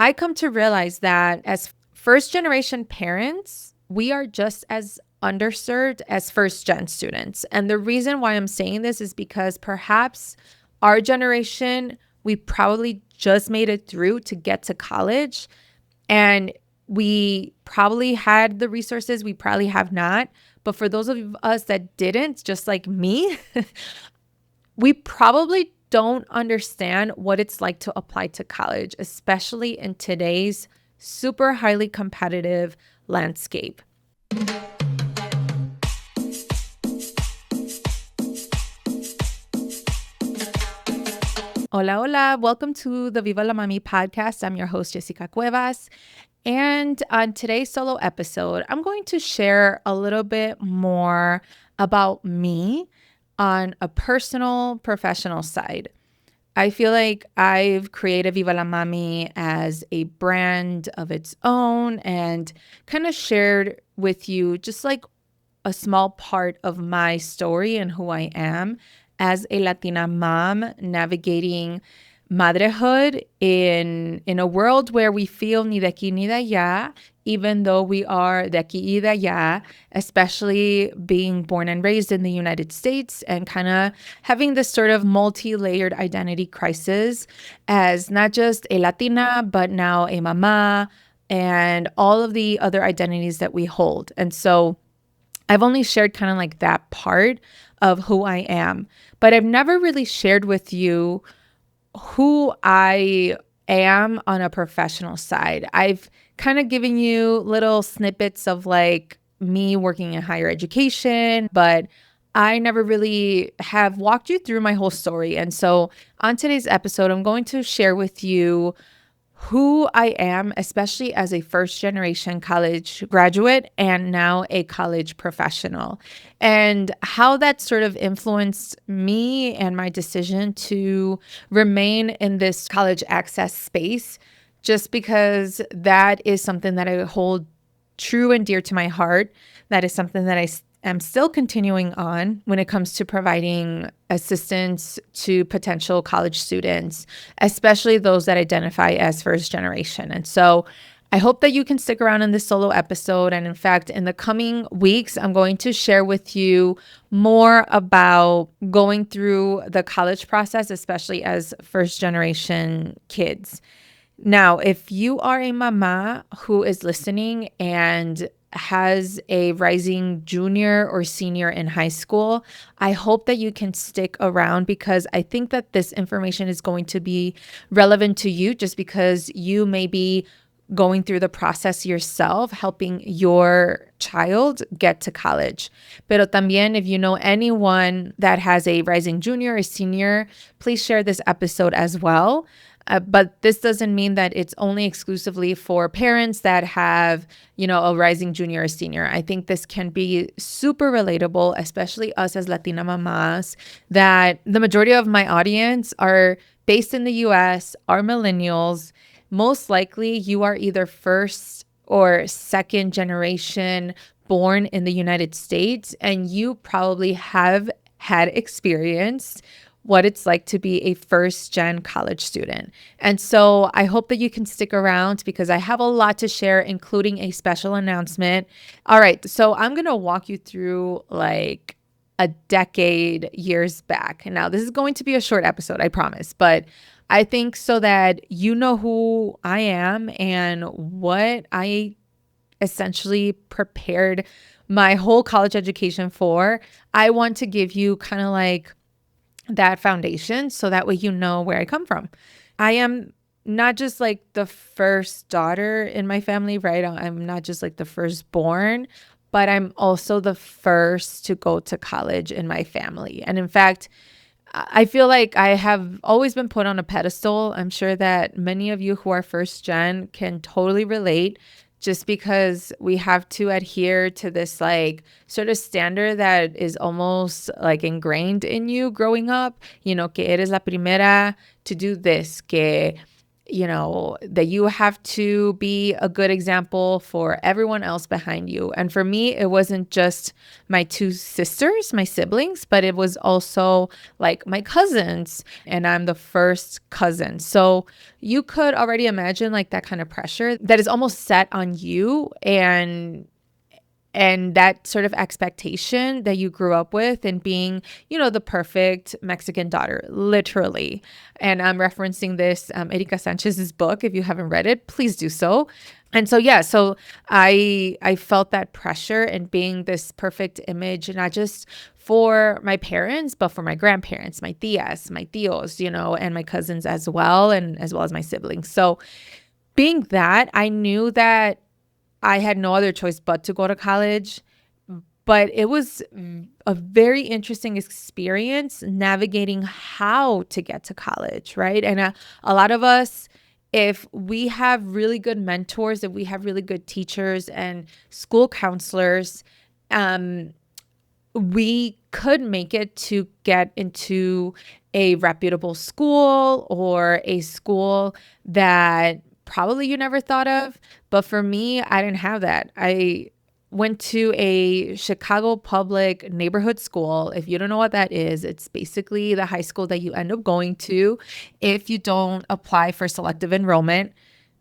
I come to realize that as first generation parents, we are just as underserved as first gen students. And the reason why I'm saying this is because perhaps our generation, we probably just made it through to get to college, and we probably had the resources, we probably have not. But for those of us that didn't, just like me, we probably don't understand what it's like to apply to college, especially in today's super highly competitive landscape. Hola, hola. Welcome to the Viva la Mami podcast. I'm your host, Jessica Cuevas. And on today's solo episode, I'm going to share a little bit more about me on a personal, professional side. I feel like I've created Viva la Mami as a brand of its own and kind of shared with you just like a small part of my story and who I am as a Latina mom navigating motherhood in a world where we feel ni de aquí ni de allá, even though we are de aquí y de allá, especially being born and raised in the United States and kind of having this sort of multi-layered identity crisis as not just a Latina, but now a mama and all of the other identities that we hold. And so I've only shared kind of like that part of who I am, but I've never really shared with you who I am on a professional side. I've kind of given you little snippets of like me working in higher education, but I never really have walked you through my whole story. And so on today's episode, I'm going to share with you who I am, especially as a first generation college graduate and now a college professional, and how that sort of influenced me and my decision to remain in this college access space, just because that is something that I hold true and dear to my heart. That is something that I am still continuing on when it comes to providing assistance to potential college students, especially those that identify as first generation. And so I hope that you can stick around in this solo episode. And in fact, in the coming weeks, I'm going to share with you more about going through the college process, especially as first generation kids. Now, if you are a mama who is listening and has a rising junior or senior in high school, I hope that you can stick around, because I think that this information is going to be relevant to you just because you may be going through the process yourself, helping your child get to college. Pero también, if you know anyone that has a rising junior or senior, please share this episode as well. But this doesn't mean that it's only exclusively for parents that have, a rising junior or senior. I think this can be super relatable, especially us as Latina mamas, that the majority of my audience are based in the US, are millennials. Most likely you are either first or second generation born in the United States, and you probably have had experienced what it's like to be a first gen college student. And so I hope that you can stick around because I have a lot to share, including a special announcement. All right, so I'm going to walk you through like a decade years back. And now this is going to be a short episode, I promise, but I think so that you know who I am and what I essentially prepared my whole college education for. I want to give you kind of like that foundation so that way you know where I come from. I am not just like the first daughter in my family, right? I'm not just like the firstborn, but I'm also the first to go to college in my family. And in fact, I feel like I have always been put on a pedestal. I'm sure that many of you who are first gen can totally relate, just because we have to adhere to this like sort of standard that is almost like ingrained in you growing up, que eres la primera to do this, que that you have to be a good example for everyone else behind you. And for me, it wasn't just my two sisters, my siblings, but it was also like my cousins, and I'm the first cousin. So you could already imagine like that kind of pressure that is almost set on you, and that sort of expectation that you grew up with, and being, the perfect Mexican daughter, literally. And I'm referencing this Erika Sanchez's book. If you haven't read it, please do so. And so, yeah, so I felt that pressure and being this perfect image, not just for my parents, but for my grandparents, my tias, my tios, and my cousins as well, and as well as my siblings. So being that, I knew that I had no other choice but to go to college. But it was a very interesting experience navigating how to get to college, right? And a lot of us, if we have really good mentors, if we have really good teachers and school counselors, we could make it to get into a reputable school, or a school that probably you never thought of. But for me, I didn't have that. I went to a Chicago public neighborhood school. If you don't know what that is, it's basically the high school that you end up going to if you don't apply for selective enrollment.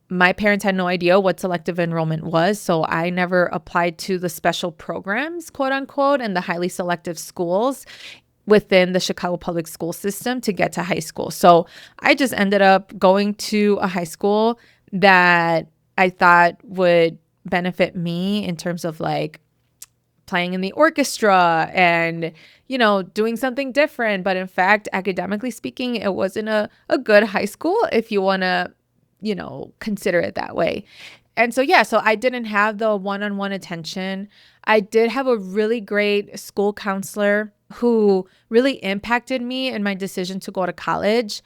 My parents had no idea what selective enrollment was, so I never applied to the special programs, quote unquote, and the highly selective schools within the Chicago public school system to get to high school. So I just ended up going to a high school that I thought would benefit me in terms of like playing in the orchestra and, doing something different. But in fact, academically speaking, it wasn't a good high school, if you want to, consider it that way. And so, yeah, so I didn't have the one-on-one attention. I did have a really great school counselor who really impacted me in my decision to go to college.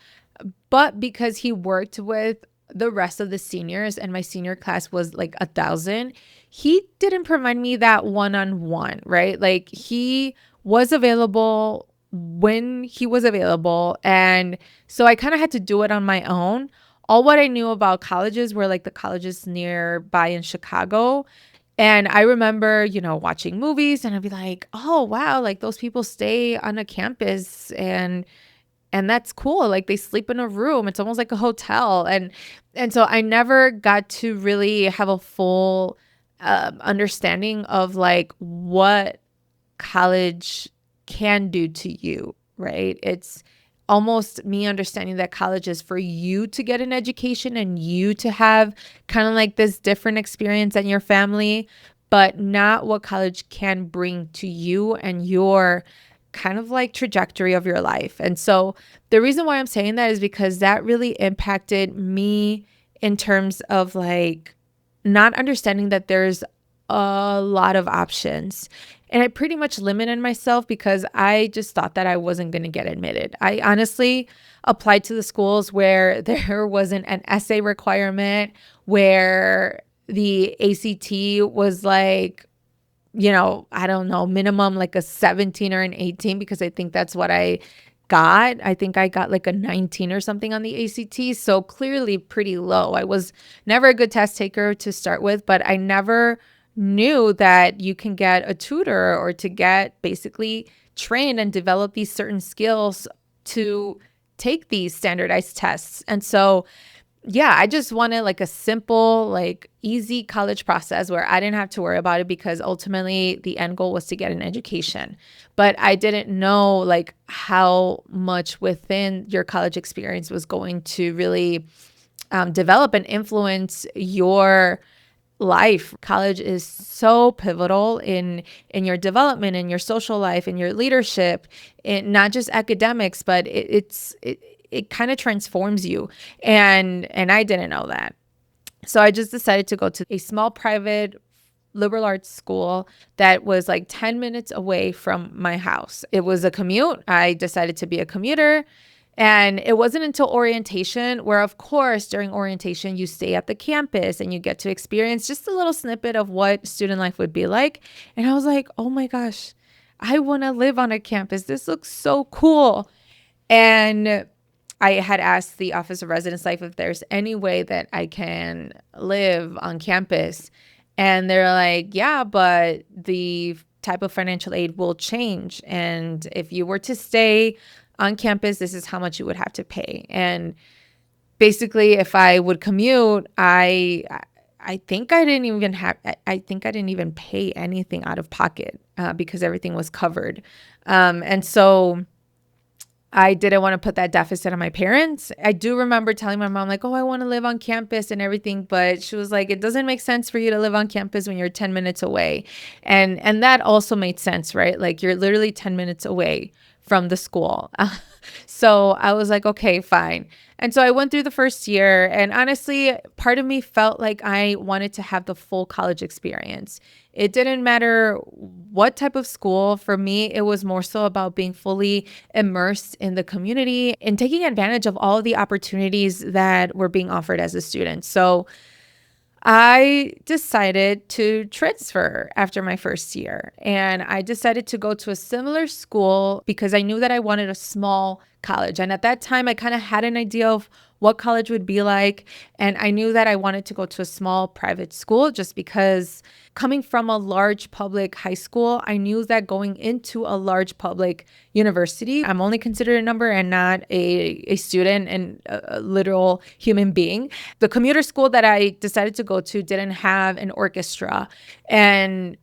But because he worked with the rest of the seniors, and my senior class was like 1,000, he didn't provide me that one-on-one, right? Like, he was available when he was available. And so I kind of had to do it on my own. All what I knew about colleges were like the colleges nearby in Chicago. And I remember, watching movies, and I'd be like, oh, wow, like those people stay on a campus, and that's cool. Like, they sleep in a room. It's almost like a hotel. And so I never got to really have a full understanding of like what college can do to you, right? It's almost me understanding that college is for you to get an education and you to have kind of like this different experience than your family, but not what college can bring to you and your kind of like trajectory of your life. And so the reason why I'm saying that is because that really impacted me in terms of like not understanding that there's a lot of options. And I pretty much limited myself because I just thought that I wasn't going to get admitted. I honestly applied to the schools where there wasn't an essay requirement, where the ACT was like, I don't know, minimum like a 17 or an 18, because I think that's what I got. I think I got like a 19 or something on the ACT. So clearly pretty low. I was never a good test taker to start with, but I never knew that you can get a tutor or to get basically trained and develop these certain skills to take these standardized tests. And so, yeah, I just wanted like a simple, like easy college process where I didn't have to worry about it, because ultimately the end goal was to get an education. But I didn't know like how much within your college experience was going to really develop and influence your life. College is so pivotal in your development, in your social life, in your leadership, in not just academics, but it kind of transforms you. And I didn't know that. So I just decided to go to a small private liberal arts school that was like 10 minutes away from my house. It was a commute. I decided to be a commuter. And it wasn't until orientation, where, of course, during orientation, you stay at the campus and you get to experience just a little snippet of what student life would be like. And I was like, oh my gosh, I want to live on a campus. This looks so cool. And I had asked the Office of Residence Life if there's any way that I can live on campus. And they're like, yeah, but the type of financial aid will change. And if you were to stay on campus, this is how much you would have to pay. And basically, if I would commute, I think I think I didn't even pay anything out of pocket because everything was covered. And so I didn't want to put that deficit on my parents. I do remember telling my mom, like, oh, I want to live on campus and everything. But she was like, it doesn't make sense for you to live on campus when you're 10 minutes away. And that also made sense, right? Like, you're literally 10 minutes away from the school. So I was like, okay, fine. And so I went through the first year, and honestly, part of me felt like I wanted to have the full college experience. It didn't matter what type of school. For me, it was more so about being fully immersed in the community and taking advantage of all of the opportunities that were being offered as a student. So I decided to transfer after my first year, and I decided to go to a similar school because I knew that I wanted a small college. And at that time, I kind of had an idea of what college would be like. And I knew that I wanted to go to a small private school just because coming from a large public high school, I knew that going into a large public university, I'm only considered a number and not a student and a literal human being. The commuter school that I decided to go to didn't have an orchestra. And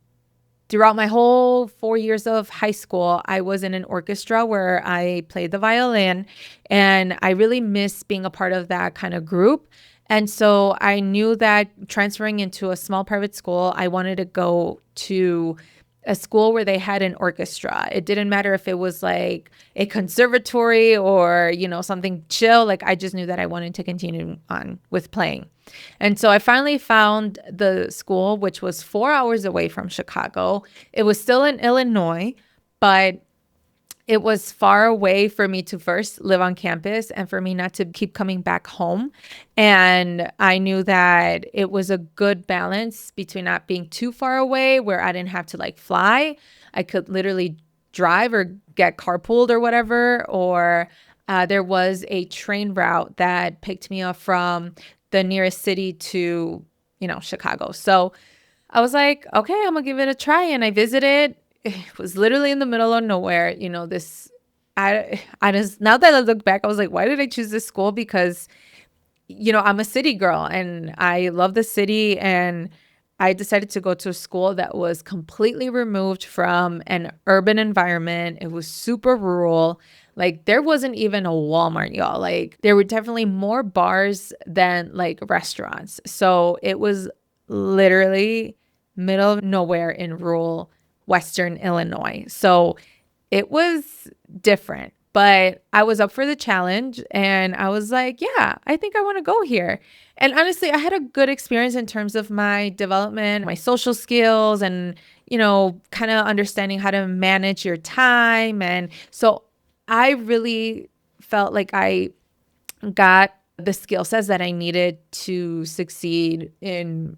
throughout my whole 4 years of high school, I was in an orchestra where I played the violin, and I really missed being a part of that kind of group. And so I knew that transferring into a small private school, I wanted to go to a school where they had an orchestra. It didn't matter if it was like a conservatory or, something chill. Like, I just knew that I wanted to continue on with playing. And so I finally found the school, which was 4 hours away from Chicago. It was still in Illinois, but it was far away for me to first live on campus and for me not to keep coming back home. And I knew that it was a good balance between not being too far away where I didn't have to like fly. I could literally drive or get carpooled or whatever, or there was a train route that picked me up from the nearest city to, Chicago. So I was like, okay, I'm gonna give it a try. And I visited. It was literally in the middle of nowhere. I just, now that I look back, I was like, why did I choose this school? Because, I'm a city girl and I love the city, and I decided to go to a school that was completely removed from an urban environment. It was super rural. Like, there wasn't even a Walmart, y'all. Like, there were definitely more bars than like restaurants. So it was literally middle of nowhere in rural Western Illinois. So it was different, but I was up for the challenge and I was like, yeah, I think I want to go here. And honestly, I had a good experience in terms of my development, my social skills, and, kind of understanding how to manage your time. And so I really felt like I got the skill sets that I needed to succeed in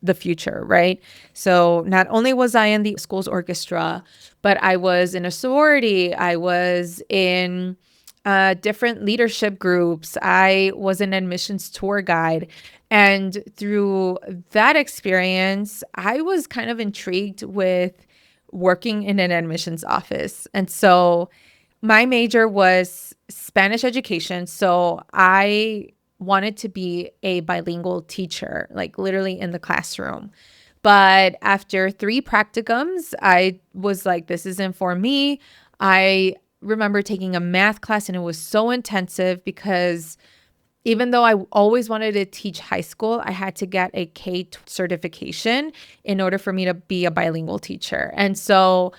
the future, right? So not only was I in the school's orchestra, but I was in a sorority. I was in different leadership groups. I was an admissions tour guide. And through that experience, I was kind of intrigued with working in an admissions office. And so my major was Spanish education. So I wanted to be a bilingual teacher, like literally in the classroom. But after 3 practicums, I was like, this isn't for me. I remember taking a math class and it was so intensive because even though I always wanted to teach high school, I had to get a K certification in order for me to be a bilingual teacher. And so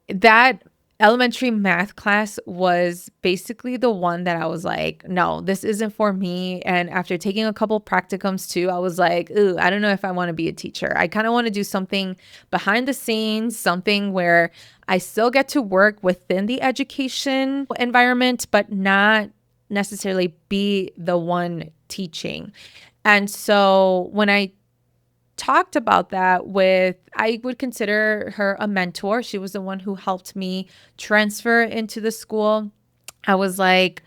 that elementary math class was basically the one that I was like, no, this isn't for me. And after taking a couple practicums too, I was like, ooh, I don't know if I want to be a teacher. I kind of want to do something behind the scenes, something where I still get to work within the education environment, but not necessarily be the one teaching. And so when I talked about that with, I would consider her a mentor. She was the one who helped me transfer into the school. I was like,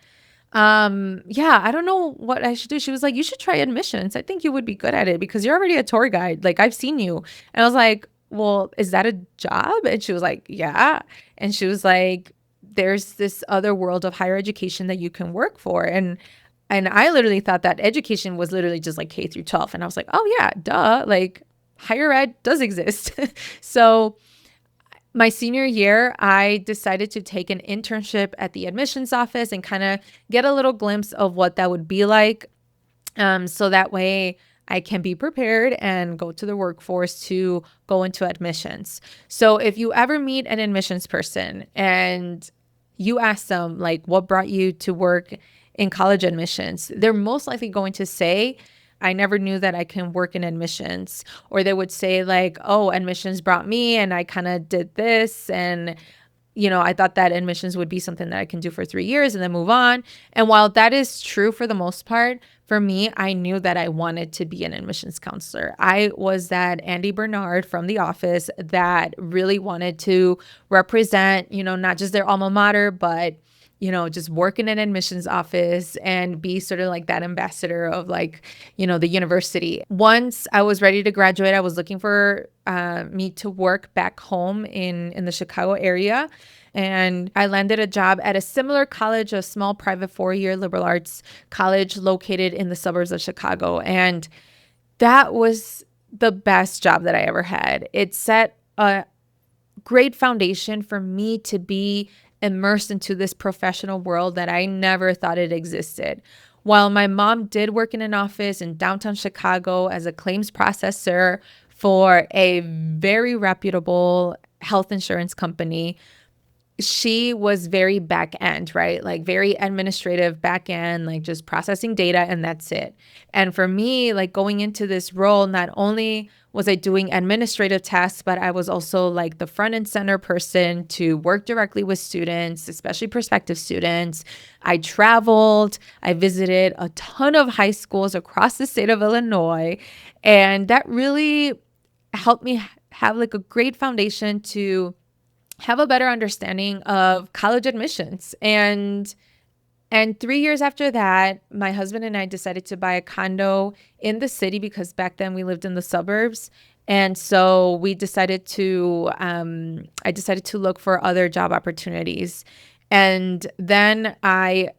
Yeah, I don't know what I should do. She was like, you should try admissions. I think you would be good at it because you're already a tour guide. Like, I've seen you. And I was like, well, is that a job? And she was like, yeah. And she was like, there's this other world of higher education that you can work for. And I literally thought that education was literally just like K through 12. And I was like, oh yeah, duh. Like, higher ed does exist. So my senior year, I decided to take an internship at the admissions office and kind of get a little glimpse of what that would be like. So that way I can be prepared and go to the workforce to go into admissions. So if you ever meet an admissions person and you ask them, like, what brought you to work in college admissions, they're most likely going to say, I never knew that I can work in admissions. Or they would say, like, oh, admissions brought me and I kind of did this. And I thought that admissions would be something that I can do for 3 years and then move on. And while that is true for the most part, for me, I knew that I wanted to be an admissions counselor. I was that Andy Bernard from The Office that really wanted to represent, not just their alma mater, but just work in an admissions office and be sort of like that ambassador of like, the university. Once I was ready to graduate, I was looking for me to work back home in the Chicago area. And I landed a job at a similar college, a small private 4-year liberal arts college located in the suburbs of Chicago. And that was the best job that I ever had. It set a great foundation for me to be immersed into this professional world that I never thought it existed. While my mom did work in an office in downtown Chicago as a claims processor for a very reputable health insurance company, she was very back end, right? Like very administrative back end, like just processing data and that's it. And for me, like going into this role, not only was I doing administrative tasks, but I was also like the front and center person to work directly with students, especially prospective students. I traveled, I visited a ton of high schools across the state of Illinois, and that really helped me have like a great foundation to have a better understanding of college admissions. And 3 years after that, my husband and I decided to buy a condo in the city because back then we lived in the suburbs. And so we decided to, I decided to look for other job opportunities. And then I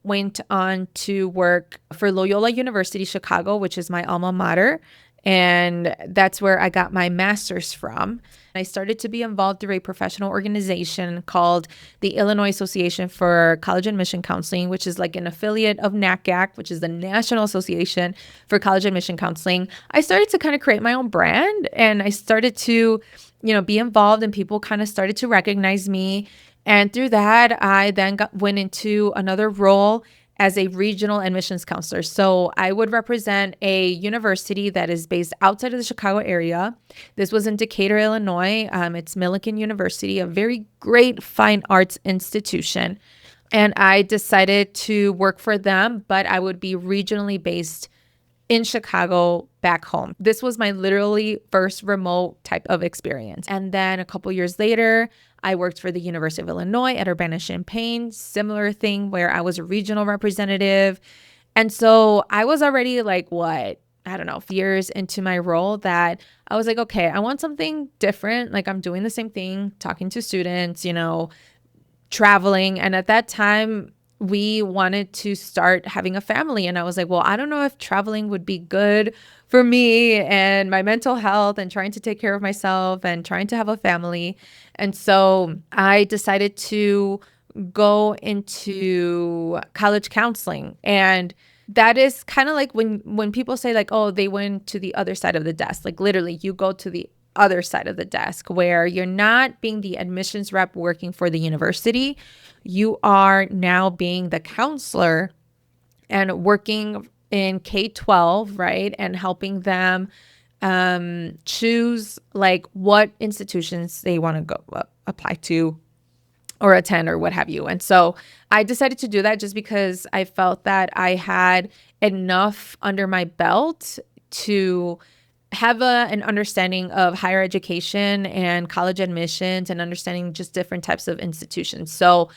went on to work for Loyola University Chicago, which is my alma mater. And that's where I got my master's from. I started to be involved through a professional organization called the Illinois Association for College Admission Counseling, which is like an affiliate of NACAC, which is the National Association for College Admission Counseling. I started to kind of create my own brand, and I started to, be involved, and people kind of started to recognize me. And through that, I then went into another role as a regional admissions counselor. So I would represent a university that is based outside of the Chicago area. This was in Decatur, Illinois. It's Millikan University, a very great fine arts institution. And I decided to work for them, but I would be regionally based in Chicago back home. This was my literally first remote type of experience. And then a couple years later, I worked for the University of Illinois at Urbana-Champaign, similar thing where I was a regional representative. And so I was already like, years into my role that I was like, okay, I want something different. Like I'm doing the same thing, talking to students, traveling. And at that time, we wanted to start having a family. And I was like, well, I don't know if traveling would be good for me and my mental health and trying to take care of myself and trying to have a family. And so I decided to go into college counseling. And that is kind of like when people say like, oh, they went to the other side of the desk, like literally you go to the other side of the desk where you're not being the admissions rep working for the university. You are now being the counselor and working in K-12, right? And helping them choose like what institutions they want to go apply to or attend or what have you. And so I decided to do that just because I felt that I had enough under my belt to have an understanding of higher education and college admissions and understanding just different types of institutions. So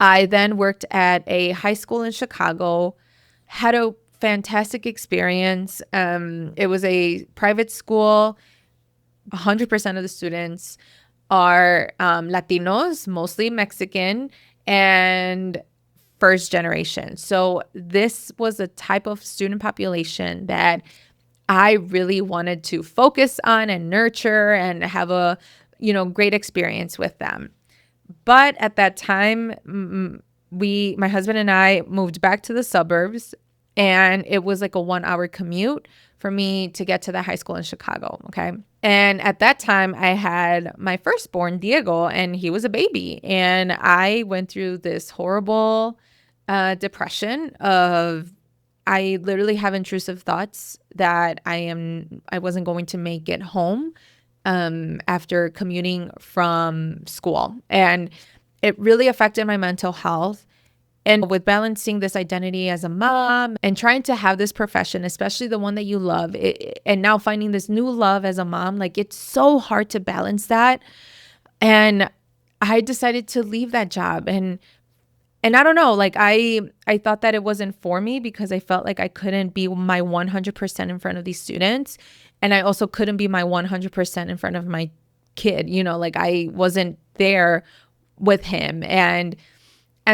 I then worked at a high school in Chicago, had a fantastic experience. It was a private school. 100% of the students are Latinos, mostly Mexican, and first generation. So this was a type of student population that I really wanted to focus on and nurture and have a, great experience with them. But at that time, my husband and I moved back to the suburbs, and it was like a 1 hour commute for me to get to the high school in Chicago. Okay. And at that time, I had my firstborn, Diego, and he was a baby. And I went through this horrible depression of, I literally have intrusive thoughts that I wasn't going to make it home after commuting from school. And it really affected my mental health. And with balancing this identity as a mom and trying to have this profession, especially the one that you love, and now finding this new love as a mom, like it's so hard to balance that. And I decided to leave that job. And I don't know, like I thought that it wasn't for me because I felt like I couldn't be my 100% in front of these students. And I also couldn't be my 100% in front of my kid, like I wasn't there with him. And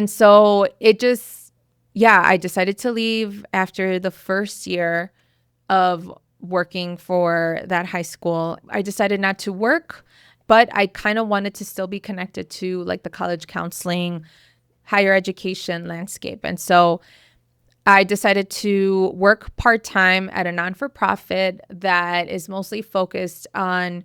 so it just, I decided to leave after the first year of working for that high school. I decided not to work, but I kind of wanted to still be connected to like the college counseling, higher education landscape. And so I decided to work part-time at a non-for-profit that is mostly focused on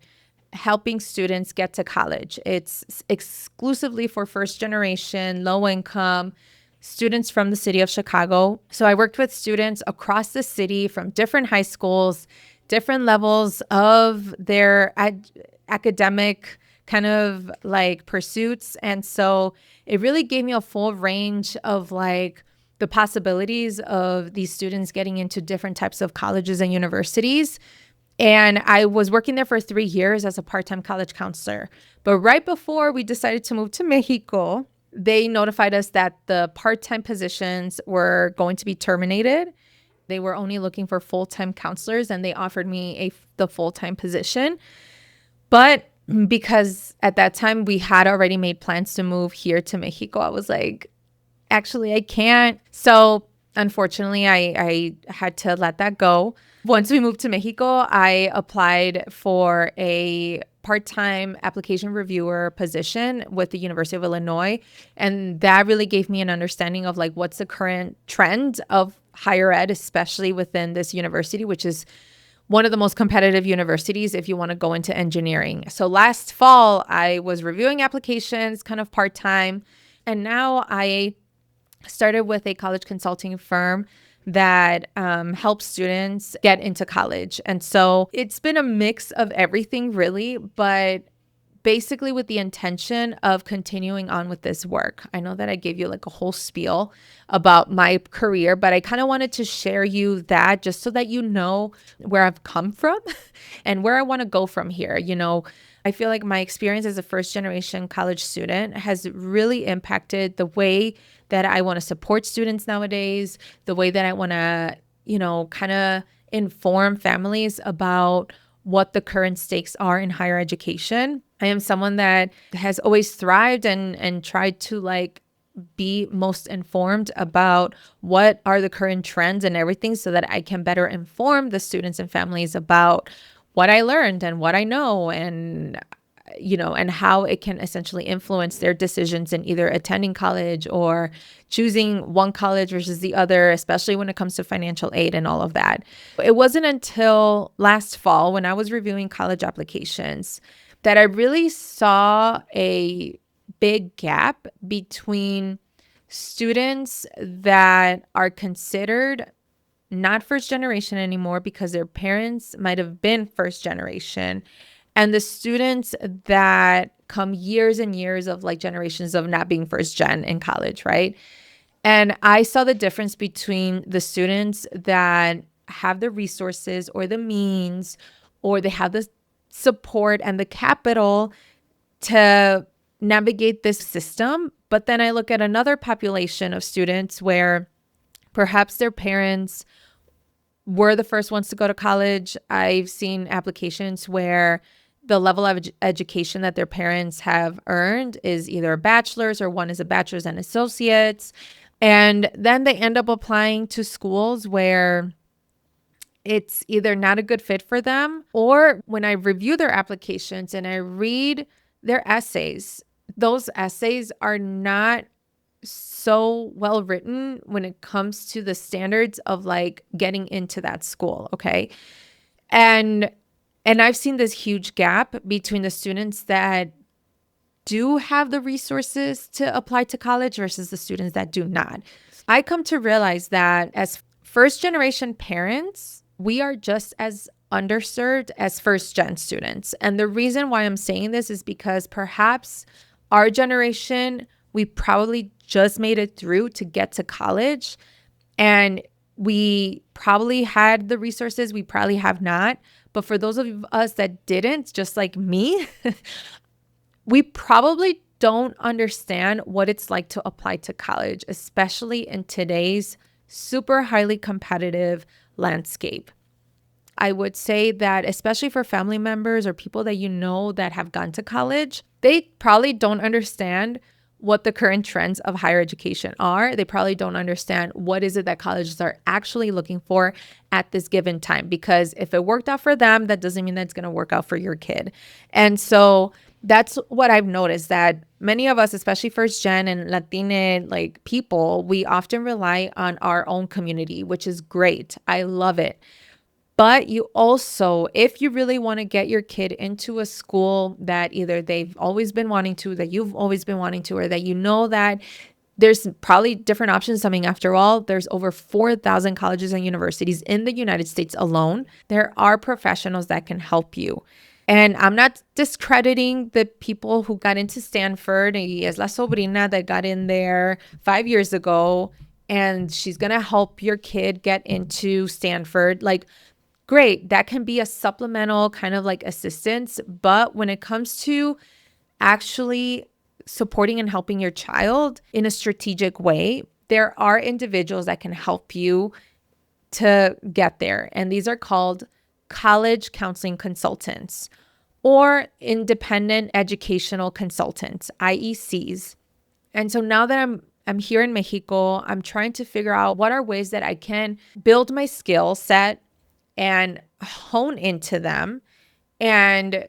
helping students get to college. It's exclusively for first generation, low income students from the city of Chicago. So I worked with students across the city from different high schools, different levels of their academic kind of like pursuits. And so it really gave me a full range of like the possibilities of these students getting into different types of colleges and universities. And I was working there for 3 years as a part-time college counselor. But right before we decided to move to Mexico, they notified us that the part-time positions were going to be terminated. They were only looking for full-time counselors, and they offered me the full-time position. But because at that time we had already made plans to move here to Mexico, I was like, actually, I can't. So unfortunately, I had to let that go. Once we moved to Mexico, I applied for a part-time application reviewer position with the University of Illinois. And that really gave me an understanding of like what's the current trend of higher ed, especially within this university, which is one of the most competitive universities if you want to go into engineering. So last fall, I was reviewing applications kind of part-time. And now I started with a college consulting firm that helps students get into college. And so it's been a mix of everything really, but basically with the intention of continuing on with this work. I know that I gave you like a whole spiel about my career, but I kind of wanted to share you that just so that you know where I've come from and where I want to go from here. I feel like my experience as a first generation college student has really impacted the way that I want to support students nowadays, the way that I want to, kind of inform families about what the current stakes are in higher education. I am someone that has always thrived and tried to like be most informed about what are the current trends and everything so that I can better inform the students and families about what I learned and what I know and how it can essentially influence their decisions in either attending college or choosing one college versus the other, especially when it comes to financial aid and all of that. It wasn't until last fall when I was reviewing college applications that I really saw a big gap between students that are considered not first generation anymore because their parents might have been first generation, and the students that come years and years of like generations of not being first gen in college, right? And I saw the difference between the students that have the resources or the means or they have the support and the capital to navigate this system, But then I look at another population of students where perhaps their parents were the first ones to go to college. I've seen applications where the level of education that their parents have earned is either a bachelor's or one is a bachelor's and associates. And then they end up applying to schools where it's either not a good fit for them, or when I review their applications and I read their essays, those essays are not so well written when it comes to the standards of like getting into that school. Okay. And I've seen this huge gap between the students that do have the resources to apply to college versus the students that do not. I come to realize that as first generation parents, we are just as underserved as first gen students. And the reason why I'm saying this is because perhaps our generation, we probably just made it through to get to college, and we probably had the resources, we probably have not. But for those of us that didn't, just like me, we probably don't understand what it's like to apply to college, especially in today's super highly competitive landscape. I would say that especially for family members or people that you know that have gone to college, they probably don't understand what the current trends of higher education are. They probably don't understand what is it that colleges are actually looking for at this given time. Because if it worked out for them, that doesn't mean that it's going to work out for your kid. And so that's what I've noticed, that many of us, especially first gen and Latina like people, we often rely on our own community, which is great. I love it. But you also, if you really want to get your kid into a school that either they've always been wanting to, that you've always been wanting to, or that you know that there's probably different options. I mean, after all, there's over 4,000 colleges and universities in the United States alone. There are professionals that can help you. And I'm not discrediting the people who got into Stanford. Y es la sobrina that got in there 5 years ago, and she's going to help your kid get into Stanford. Like, great, that can be a supplemental kind of like assistance. But when it comes to actually supporting and helping your child in a strategic way, there are individuals that can help you to get there. And these are called college counseling consultants or independent educational consultants, IECs. And so now that I'm here in Mexico, I'm trying to figure out what are ways that I can build my skill set and hone into them. And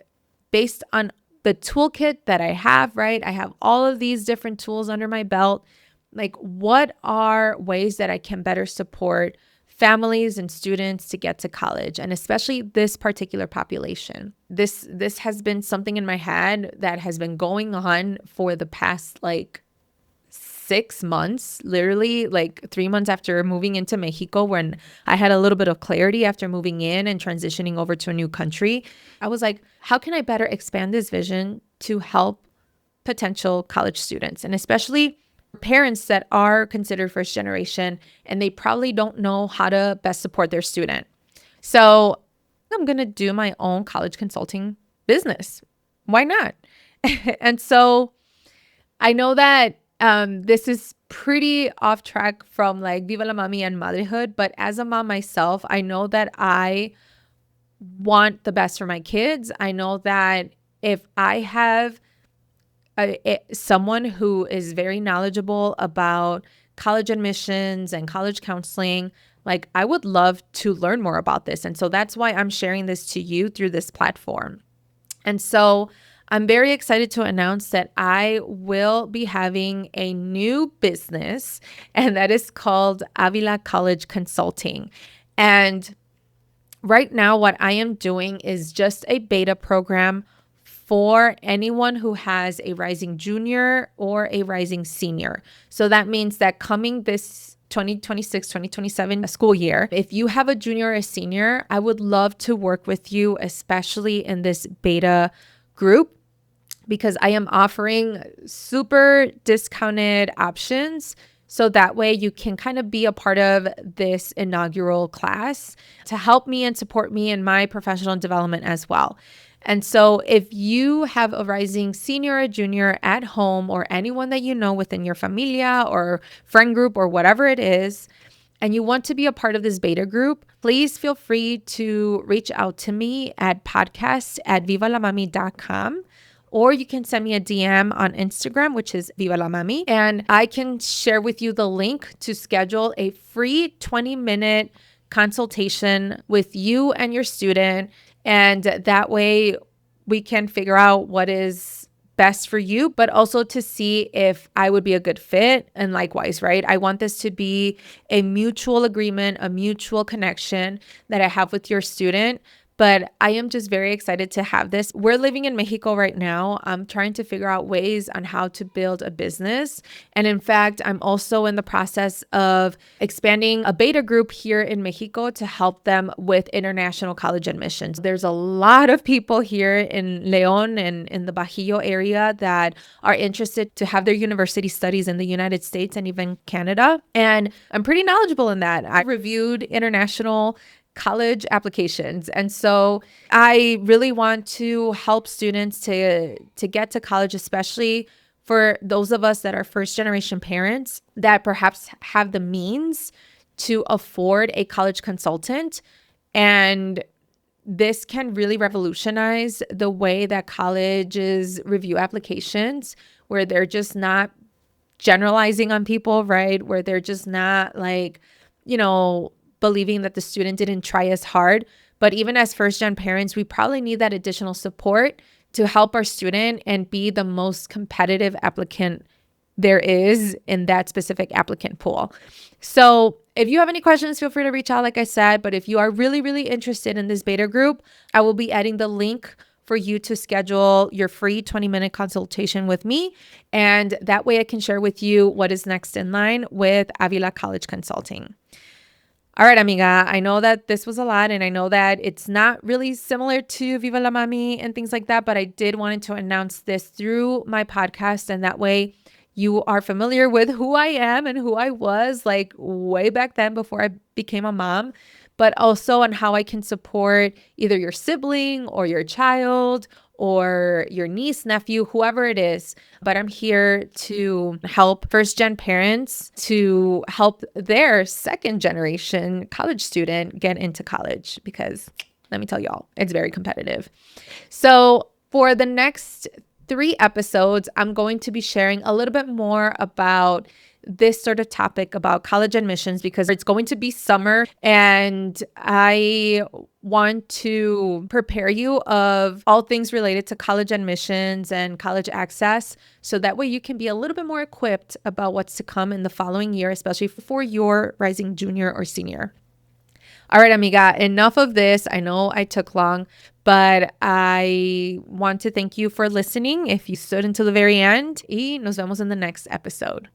based on the toolkit that I have, right? I have all of these different tools under my belt. Like, what are ways that I can better support families and students to get to college, and especially this particular population? This has been something in my head that has been going on for the past like 6 months, literally like 3 months after moving into Mexico, when I had a little bit of clarity after moving in and transitioning over to a new country. I was like, how can I better expand this vision to help potential college students, and especially parents that are considered first generation and they probably don't know how to best support their student. So I'm going to do my own college consulting business. Why not? And so I know that this is pretty off track from like Viva la Mami and motherhood, but as a mom myself, I know that I want the best for my kids. I know that if I have someone who is very knowledgeable about college admissions and college counseling, like, I would love to learn more about this. And so that's why I'm sharing this to you through this platform. And so I'm very excited to announce that I will be having a new business, and that is called Avila College Consulting. And right now, what I am doing is just a beta program for anyone who has a rising junior or a rising senior. So that means that coming this 2026-2027 school year, if you have a junior or a senior, I would love to work with you, especially in this beta group, because I am offering super discounted options So that way you can kind of be a part of this inaugural class to help me and support me in my professional development as well. And so if you have a rising senior or junior at home, or anyone that you know within your familia or friend group or whatever it is, and you want to be a part of this beta group, please feel free to reach out to me at podcast@vivalamami.com. Or you can send me a DM on Instagram, which is Viva la Mami, and I can share with you the link to schedule a free 20-minute consultation with you and your student. And that way we can figure out what is best for you, but also to see if I would be a good fit. And likewise, right? I want this to be a mutual agreement, a mutual connection that I have with your student. But I am just very excited to have this. We're living in Mexico right now. I'm trying to figure out ways on how to build a business. And in fact, I'm also in the process of expanding a beta group here in Mexico to help them with international college admissions. There's a lot of people here in León and in the Bajío area that are interested to have their university studies in the United States and even Canada. And I'm pretty knowledgeable in that. I reviewed international college applications. And so I really want to help students to get to college, especially for those of us that are first generation parents that perhaps have the means to afford a college consultant. And this can really revolutionize the way that colleges review applications, where they're just not generalizing on people, right? Where they're just not like, believing that the student didn't try as hard. But even as first-gen parents, we probably need that additional support to help our student and be the most competitive applicant there is in that specific applicant pool. So if you have any questions, feel free to reach out, like I said. But if you are really, really interested in this beta group, I will be adding the link for you to schedule your free 20-minute consultation with me. And that way I can share with you what is next in line with Avila College Consulting. All right, amiga, I know that this was a lot, and I know that it's not really similar to Viva la Mami and things like that, but I did want to announce this through my podcast, and that way you are familiar with who I am and who I was like way back then before I became a mom, but also on how I can support either your sibling or your child or your niece, nephew, whoever it is. But I'm here to help first-gen parents to help their second-generation college student get into college, because let me tell y'all, it's very competitive. So for the next 3 episodes, I'm going to be sharing a little bit more about this sort of topic about college admissions, because it's going to be summer and I want to prepare you of all things related to college admissions and college access, so that way you can be a little bit more equipped about what's to come in the following year, especially for your rising junior or senior. All right, amiga, enough of this. I know I took long, but I want to thank you for listening if you stood until the very end. Y nos vemos in the next episode.